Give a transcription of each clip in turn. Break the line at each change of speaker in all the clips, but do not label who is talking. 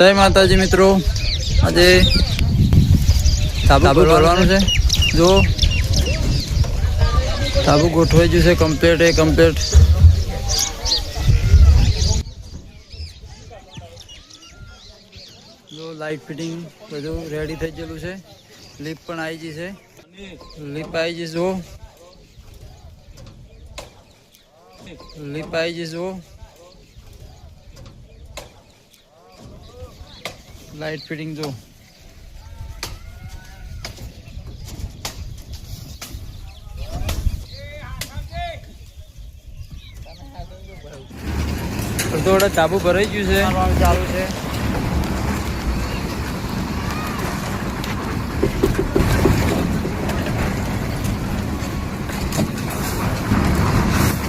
જય માતાજી મિત્રો, આજે ધાબુ ભરવાનું છે. જો ધાબુ ગોઠવાઈ ગયું છે કમ્પ્લીટ. જો લાઇટ ફિટિંગ બધું રેડી થઈ ગયેલું છે. લીપ પણ આવી ગઈ છે. લીપ આવી ગઈ જો લાઇટ ફિટિંગ જો થોડા ધાબુ ભરાઈ ગયું છે, ચાલુ છે.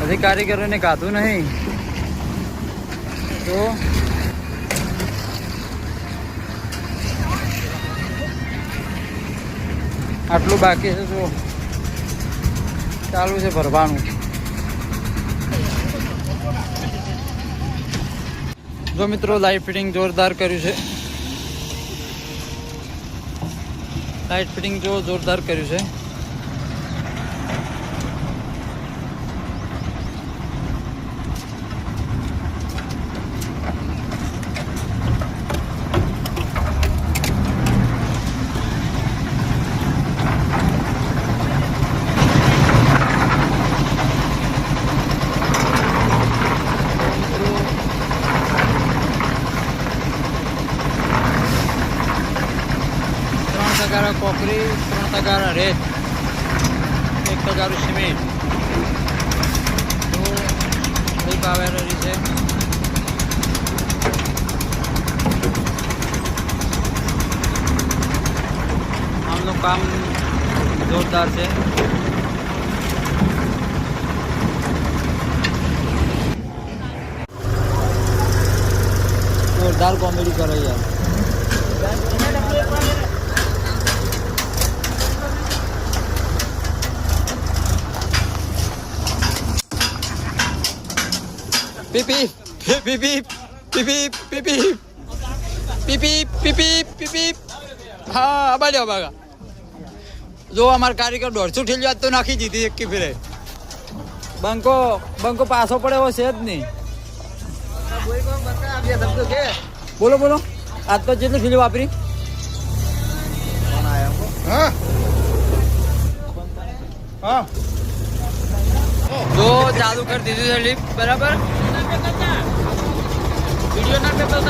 હજી કારીગરોને કાઢું નહીં તો આટલું બાકી છે. જો ચાલુ છે ભરવાનું. જો મિત્રો લાઇટ ફિટિંગ જોરદાર કર્યું છે. તગારા કોકરી, 3 તગારા રેત, 1 તગારું સિમેન્ટ. તો લીપ આવેલી છે. આમનું કામ જોરદાર છે. જોરદાર કોમેડી કરે યાર. પીપી. હા બાજો બાગા. જો અમાર કારીગર 150 ઠેલી તો નાખી દીધી એક ફેરે. બંકો પાછો પડે એવો છે જ નહીં. બોલો આજ તો જેટલી ઠેલી વાપરી. જો ચાલુ કરી દીધું છે લીપ બરાબર. વિડીયો ના કરતા